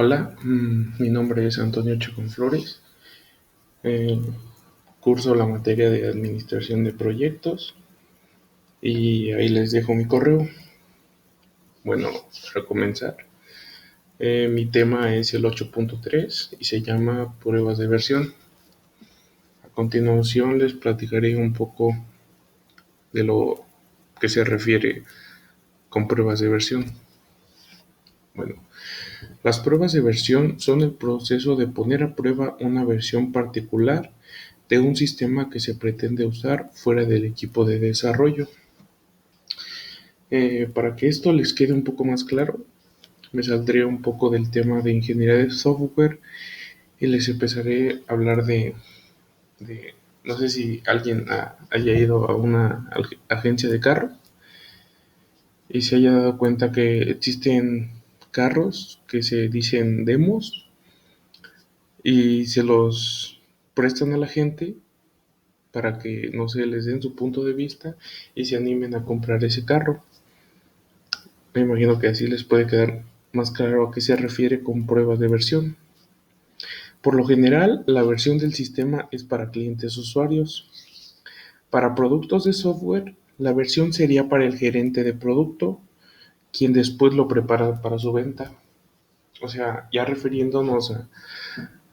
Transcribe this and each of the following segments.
Hola, mi nombre es Antonio Chacón Flores. eh, Curso la materia de Administración de Proyectos y ahí les dejo mi correo. Bueno, para comenzar, mi tema es el 8.3 y se llama pruebas de versión. A continuación les platicaré un poco de lo que se refiere con pruebas de versión. Bueno, las pruebas de versión son el proceso de poner a prueba una versión particular de un sistema que se pretende usar fuera del equipo de desarrollo. Para que esto les quede un poco más claro, me saldré un poco del tema de ingeniería de software y les empezaré a hablar no sé si alguien haya ido a una agencia de carros y se haya dado cuenta que existen carros que se dicen demos y se los prestan a la gente para que, no sé, les den su punto de vista y se animen a comprar ese carro. Me imagino que así les puede quedar más claro a qué se refiere con pruebas de versión. Por lo general, la versión del sistema es para clientes usuarios. Para productos de software, la versión sería para el gerente de producto, quien después lo prepara para su venta. O sea, ya refiriéndonos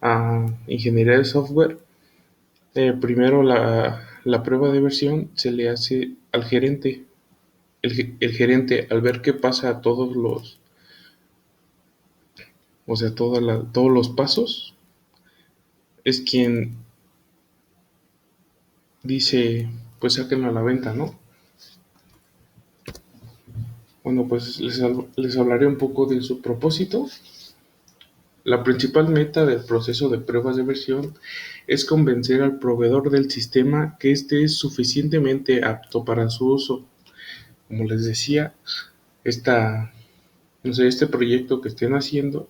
a ingeniería de software, primero la prueba de versión se le hace al gerente. El gerente, al ver que pasa a o sea, todos los pasos, es quien dice, pues sáquenlo a la venta, ¿no? Bueno, pues les hablaré un poco de su propósito. La principal meta del proceso de pruebas de versión es convencer al proveedor del sistema que éste es suficientemente apto para su uso. Como les decía, no sé, este proyecto que estén haciendo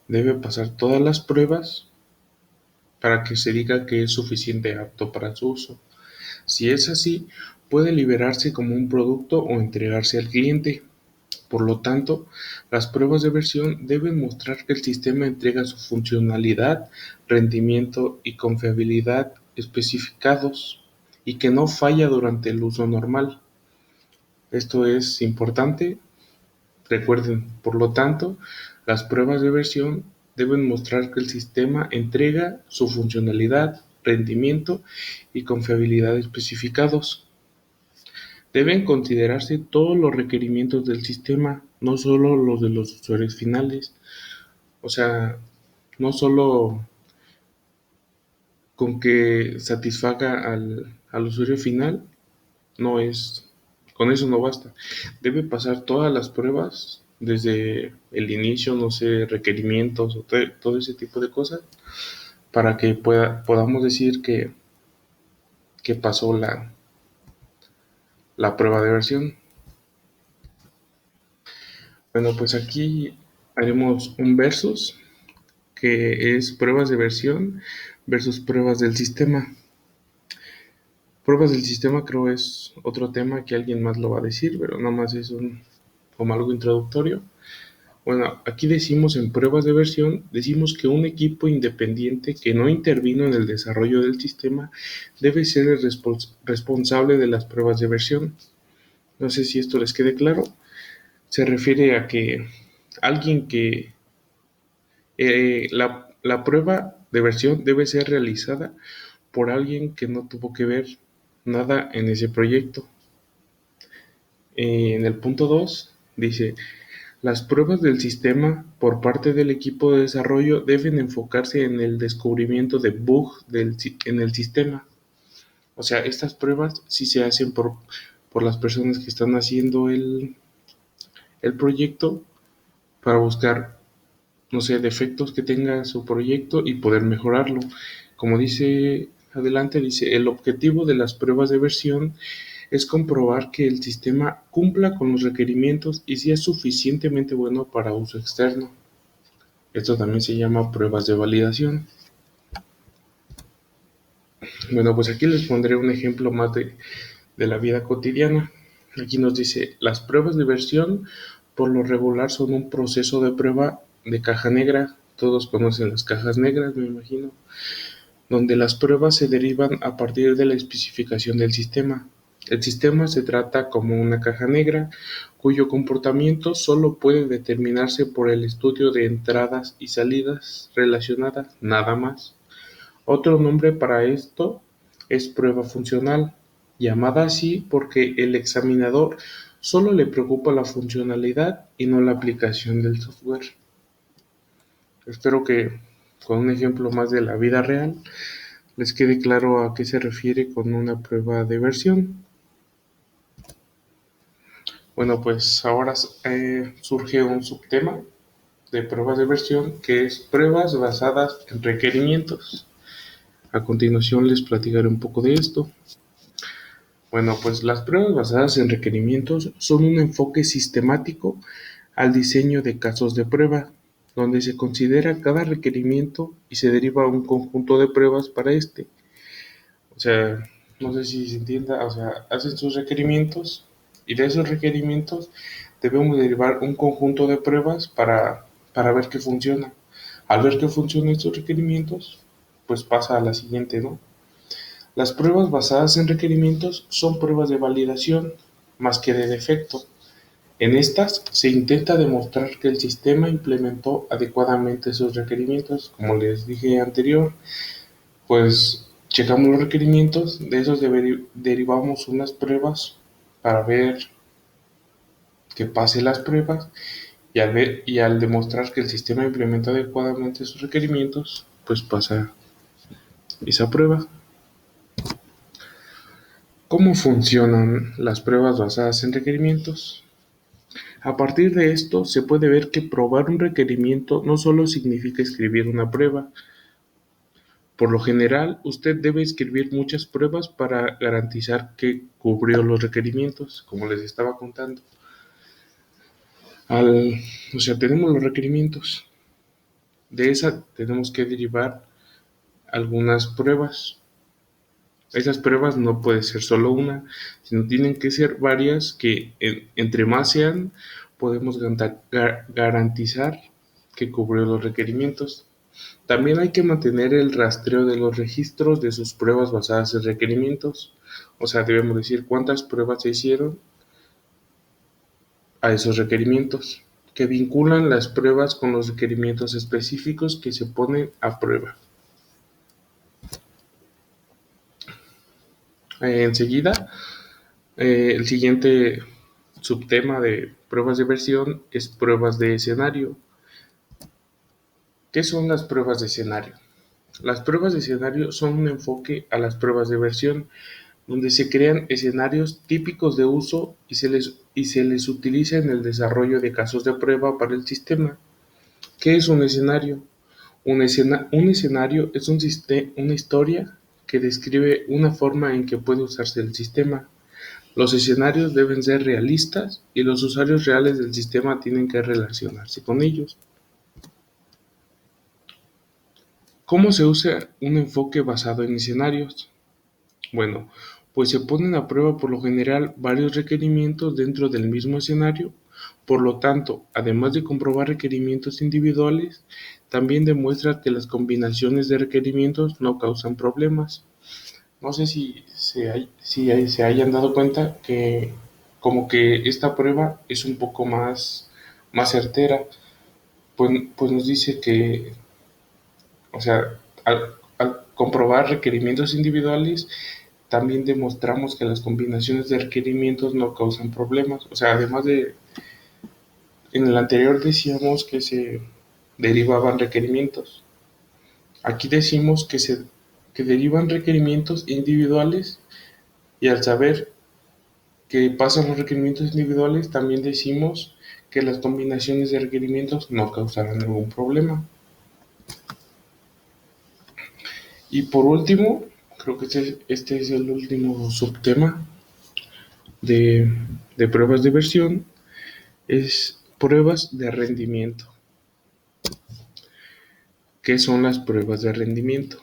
debe pasar todas las pruebas para que se diga que es suficiente apto para su uso. Si es así, puede liberarse como un producto o entregarse al cliente. Por lo tanto, las pruebas de versión deben mostrar que el sistema entrega su funcionalidad, rendimiento y confiabilidad especificados y que no falla durante el uso normal. Esto es importante. Recuerden, por lo tanto, las pruebas de versión deben mostrar que el sistema entrega su funcionalidad, rendimiento y confiabilidad especificados. Deben considerarse todos los requerimientos del sistema, no solo los de los usuarios finales. O sea, no solo con que satisfaga al usuario final, no es, con eso no basta. Debe pasar todas las pruebas desde el inicio, no sé, requerimientos o todo ese tipo de cosas, para que podamos decir que pasó la prueba de versión. Bueno, pues aquí haremos un versus que es pruebas de versión versus pruebas del sistema. Pruebas del sistema creo es otro tema que alguien más lo va a decir, pero nada más es como algo introductorio. Bueno, aquí decimos en pruebas de versión, decimos que un equipo independiente que no intervino en el desarrollo del sistema debe ser el responsable de las pruebas de versión. No sé si esto les quede claro. Se refiere a que alguien que la prueba de versión debe ser realizada por alguien que no tuvo que ver nada en ese proyecto. En el punto 2 dice, las pruebas del sistema por parte del equipo de desarrollo deben enfocarse en el descubrimiento de bugs en el sistema. O sea, estas pruebas sí se hacen por las personas que están haciendo el proyecto para buscar, no sé, defectos que tenga su proyecto y poder mejorarlo. Como dice adelante, dice, el objetivo de las pruebas de versión es comprobar que el sistema cumpla con los requerimientos y sea suficientemente bueno para uso externo. Esto también se llama pruebas de validación. Bueno, pues aquí les pondré un ejemplo más de la vida cotidiana. Aquí nos dice, las pruebas de versión por lo regular son un proceso de prueba de caja negra todos conocen las cajas negras, me imagino, donde las pruebas se derivan a partir de la especificación del sistema. El sistema se trata como una caja negra cuyo comportamiento solo puede determinarse por el estudio de entradas y salidas relacionadas, nada más. Otro nombre para esto es prueba funcional, llamada así porque el examinador solo le preocupa la funcionalidad y no la aplicación del software. Espero que con un ejemplo más de la vida real les quede claro a qué se refiere con una prueba de versión. Bueno, pues ahora surge un subtema de pruebas de versión que es pruebas basadas en requerimientos. A continuación les platicaré un poco de esto. Bueno, pues las pruebas basadas en requerimientos son un enfoque sistemático al diseño de casos de prueba, donde se considera cada requerimiento y se deriva un conjunto de pruebas para este. O sea, no sé si se entienda, o sea, hacen sus requerimientos y de esos requerimientos debemos derivar un conjunto de pruebas para ver que funciona. Al ver que funcionan estos requerimientos, pues pasa a la siguiente, ¿no? Las pruebas basadas en requerimientos son pruebas de validación más que de defecto. En estas se intenta demostrar que el sistema implementó adecuadamente sus requerimientos. Como les dije anterior, pues checamos los requerimientos, de esos derivamos unas pruebas para ver que pase las pruebas y al demostrar que el sistema implementa adecuadamente sus requerimientos, pues pasa esa prueba. ¿Cómo funcionan las pruebas basadas en requerimientos? A partir de esto se puede ver que probar un requerimiento no solo significa escribir una prueba. Por lo general, usted debe escribir muchas pruebas para garantizar que cubrió los requerimientos, como les estaba contando. O sea, tenemos los requerimientos. De esa tenemos que derivar algunas pruebas. Esas pruebas no puede ser solo una, sino tienen que ser varias que entre más sean, podemos garantizar que cubrió los requerimientos. También hay que mantener el rastreo de los registros de sus pruebas basadas en requerimientos. O sea, debemos decir cuántas pruebas se hicieron a esos requerimientos, que vinculan las pruebas con los requerimientos específicos que se ponen a prueba. Enseguida, el siguiente subtema de pruebas de versión es pruebas de escenario. ¿Qué son las pruebas de escenario? Las pruebas de escenario son un enfoque a las pruebas de versión, donde se crean escenarios típicos de uso y se les utiliza en el desarrollo de casos de prueba para el sistema. ¿Qué es un escenario? Un escenario es una historia que describe una forma en que puede usarse el sistema. Los escenarios deben ser realistas y los usuarios reales del sistema tienen que relacionarse con ellos. ¿Cómo se usa un enfoque basado en escenarios? Bueno, pues se ponen a prueba por lo general varios requerimientos dentro del mismo escenario. Por lo tanto, además de comprobar requerimientos individuales, también demuestra que las combinaciones de requerimientos no causan problemas. No sé si se hayan dado cuenta que como que esta prueba es un poco más certera, pues nos dice que, o sea, al comprobar requerimientos individuales, también demostramos que las combinaciones de requerimientos no causan problemas. O sea, además de, en el anterior decíamos que se derivaban requerimientos. Aquí decimos que derivan requerimientos individuales y al saber que pasan los requerimientos individuales, también decimos que las combinaciones de requerimientos no causarán ningún problema. Y por último, creo que este es el último subtema de, de pruebas de versión, es pruebas de rendimiento. ¿Qué son las pruebas de rendimiento?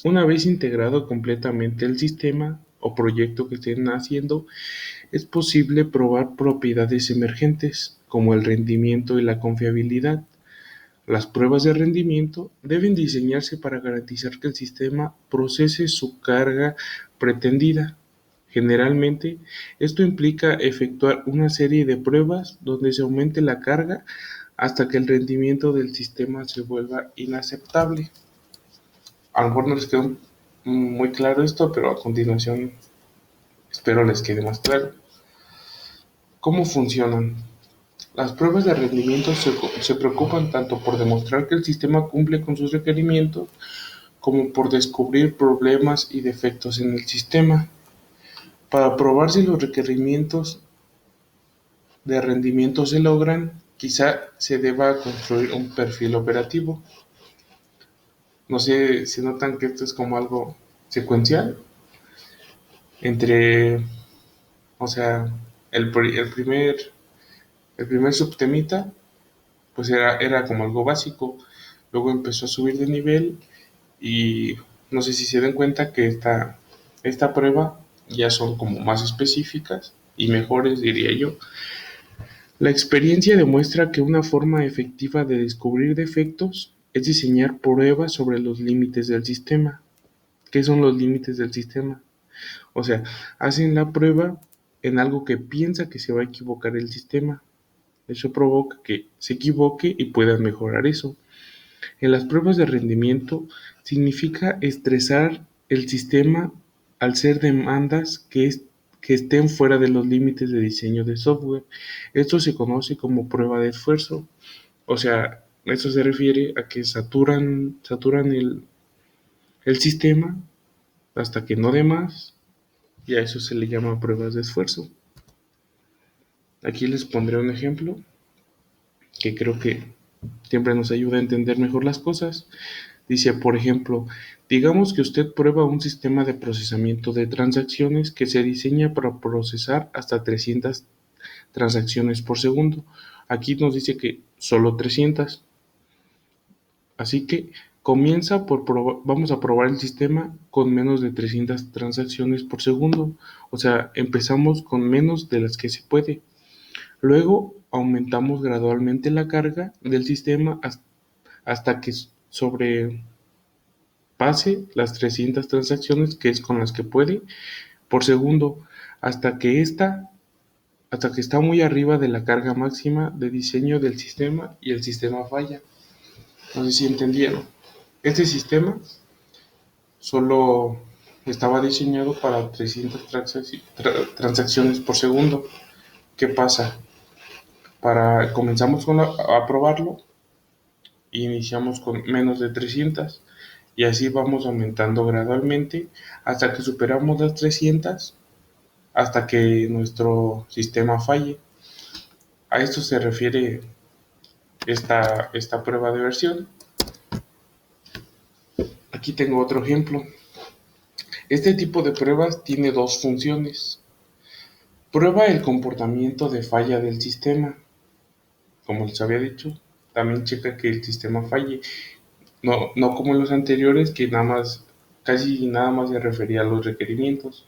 Una vez integrado completamente el sistema o proyecto que estén haciendo, es posible probar propiedades emergentes como el rendimiento y la confiabilidad. Las pruebas de rendimiento deben diseñarse para garantizar que el sistema procese su carga pretendida. Generalmente, esto implica efectuar una serie de pruebas donde se aumente la carga hasta que el rendimiento del sistema se vuelva inaceptable. A lo mejor no les quedó muy claro esto, pero a continuación espero les quede más claro. ¿Cómo funcionan? Las pruebas de rendimiento se preocupan tanto por demostrar que el sistema cumple con sus requerimientos como por descubrir problemas y defectos en el sistema. Para probar si los requerimientos de rendimiento se logran, quizá se deba construir un perfil operativo. No sé si notan que esto es como algo secuencial entre, o sea, el, el primer subtemita pues era como algo básico, luego empezó a subir de nivel y no sé si se den cuenta que esta prueba ya son como más específicas y mejores, diría yo. La experiencia demuestra que una forma efectiva de descubrir defectos es diseñar pruebas sobre los límites del sistema. ¿Qué son los límites del sistema? O sea, hacen la prueba en algo que piensa que se va a equivocar el sistema. Eso provoca que se equivoque y puedan mejorar eso. En las pruebas de rendimiento significa estresar el sistema al ser demandas que estén fuera de los límites de diseño de software. Esto se conoce como prueba de esfuerzo. O sea, esto se refiere a que saturan el sistema hasta que no dé más y a eso se le llama pruebas de esfuerzo. Aquí les pondré un ejemplo que creo que siempre nos ayuda a entender mejor las cosas. Dice, por ejemplo, digamos que usted prueba un sistema de procesamiento de transacciones que se diseña para procesar hasta 300 transacciones por segundo. Aquí nos dice que solo 300. Así que vamos a probar el sistema con menos de 300 transacciones por segundo. O sea, empezamos con menos de las que se puede. Luego aumentamos gradualmente la carga del sistema hasta que sobrepase las 300 transacciones, que es con las que puede, por segundo, hasta que está muy arriba de la carga máxima de diseño del sistema y el sistema falla. No sé si entendieron. Este sistema solo estaba diseñado para 300 transacciones por segundo. ¿Qué pasa? Comenzamos a probarlo e iniciamos con menos de 300 y así vamos aumentando gradualmente hasta que superamos las 300, hasta que nuestro sistema falle. A esto se refiere esta prueba de versión. Aquí tengo otro ejemplo. Este tipo de pruebas tiene dos funciones. Prueba el comportamiento de falla del sistema. Como les había dicho, también checa que el sistema falle. No como en los anteriores que casi nada más se refería a los requerimientos.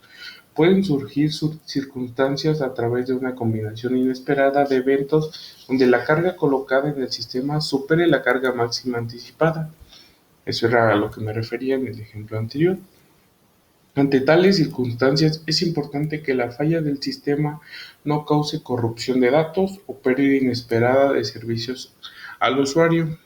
Pueden surgir circunstancias a través de una combinación inesperada de eventos donde la carga colocada en el sistema supere la carga máxima anticipada. Eso era a lo que me refería en el ejemplo anterior. Ante tales circunstancias, es importante que la falla del sistema no cause corrupción de datos o pérdida inesperada de servicios al usuario.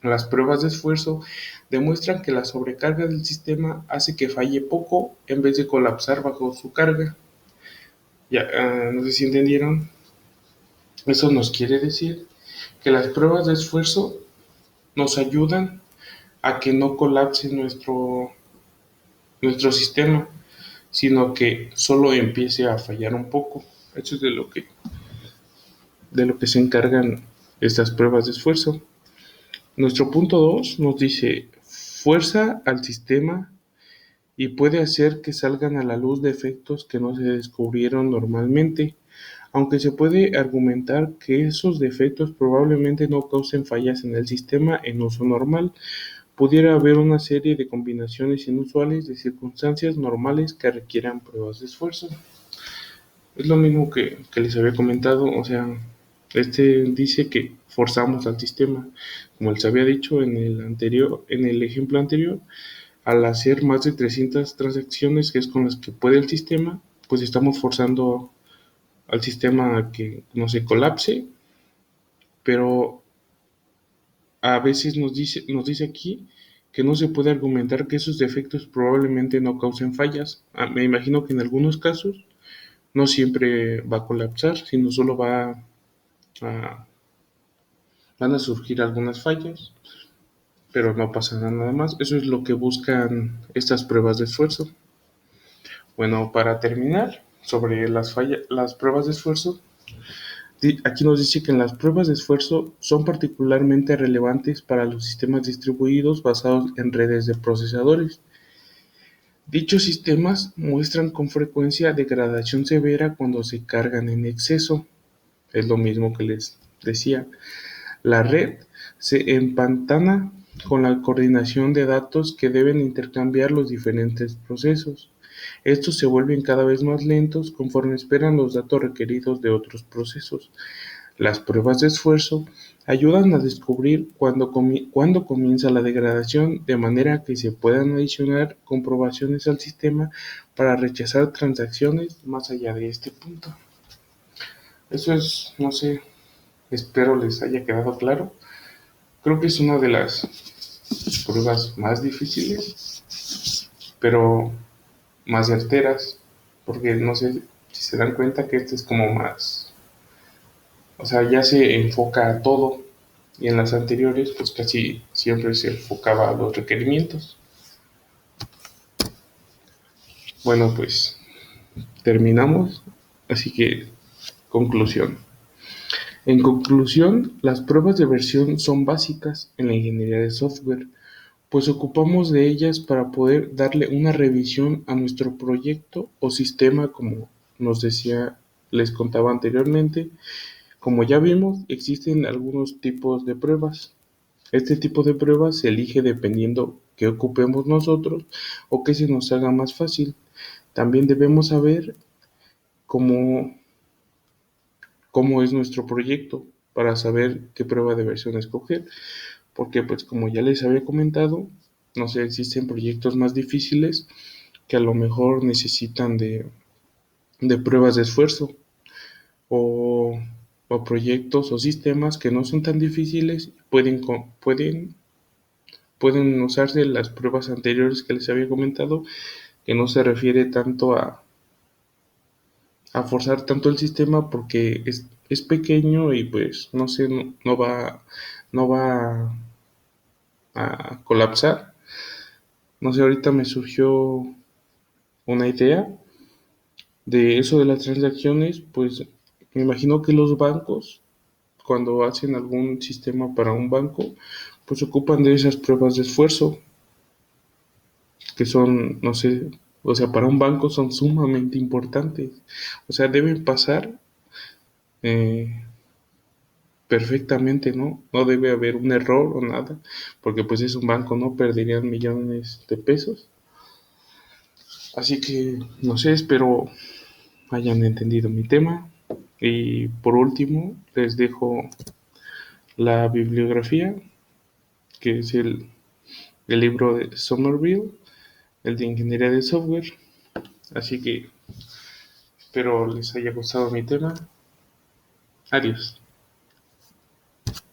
Las pruebas de esfuerzo demuestran que la sobrecarga del sistema hace que falle poco en vez de colapsar bajo su carga. No sé si entendieron. Eso nos quiere decir que las pruebas de esfuerzo nos ayudan a que no colapse nuestro sistema, sino que solo empiece a fallar un poco. Eso es de lo que se encargan estas pruebas de esfuerzo. Nuestro punto 2 nos dice, fuerza al sistema y puede hacer que salgan a la luz defectos que no se descubrieron normalmente, aunque se puede argumentar que esos defectos probablemente no causen fallas en el sistema en uso normal. Pudiera haber una serie de combinaciones inusuales de circunstancias normales que requieran pruebas de esfuerzo. Es lo mismo que les había comentado, o sea, Este dice que forzamos al sistema, como les había dicho en el ejemplo anterior, al hacer más de 300 transacciones, que es con las que puede el sistema, pues estamos forzando al sistema a que no se colapse, pero a veces nos dice aquí que no se puede argumentar que esos defectos probablemente no causen fallas. Me imagino que en algunos casos no siempre va a colapsar, sino solo a, van a surgir algunas fallas, pero no pasa nada más. Eso es lo que buscan estas pruebas de esfuerzo. Bueno, para terminar, sobre las pruebas de esfuerzo, aquí nos dice que las pruebas de esfuerzo son particularmente relevantes para los sistemas distribuidos basados en redes de procesadores. Dichos sistemas muestran con frecuencia degradación severa cuando se cargan en exceso. Es lo mismo que les decía. La red se empantana con la coordinación de datos que deben intercambiar los diferentes procesos. Estos se vuelven cada vez más lentos conforme esperan los datos requeridos de otros procesos. Las pruebas de esfuerzo ayudan a descubrir cuándo comienza la degradación, de manera que se puedan adicionar comprobaciones al sistema para rechazar transacciones más allá de este punto. Eso es, no sé, espero les haya quedado claro. Creo que es una de las pruebas más difíciles, pero más certeras, porque no sé si se dan cuenta que este es como más, o sea, ya se enfoca a todo, y en las anteriores pues casi siempre se enfocaba a los requerimientos. Bueno, pues terminamos, así que conclusión. En conclusión, las pruebas de versión son básicas en la ingeniería de software, pues ocupamos de ellas para poder darle una revisión a nuestro proyecto o sistema, como nos decía, les contaba anteriormente. Como ya vimos, existen algunos tipos de pruebas. Este tipo de pruebas se elige dependiendo qué ocupemos nosotros o qué se nos haga más fácil. También debemos saber cómo, cómo es nuestro proyecto para saber qué prueba de versión escoger. Porque pues como ya les había comentado, no sé, existen proyectos más difíciles que a lo mejor necesitan de pruebas de esfuerzo o, o proyectos o sistemas que no son tan difíciles, pueden usarse las pruebas anteriores que les había comentado, que no se refiere tanto a forzar tanto el sistema porque es pequeño y pues no sé, no va a colapsar. No sé, ahorita me surgió una idea de eso de las transacciones, pues me imagino que los bancos, cuando hacen algún sistema para un banco, pues ocupan de esas pruebas de esfuerzo, que son, no sé, o sea, para un banco son sumamente importantes. O sea, deben pasar eh, perfectamente, ¿no? No debe haber un error o nada, porque pues es un banco, ¿no? Perderían millones de pesos. Así que, no sé, espero hayan entendido mi tema. Y por último, les dejo la bibliografía, que es el libro de Somerville, el de Ingeniería de Software. Así que espero les haya gustado mi tema. Adiós.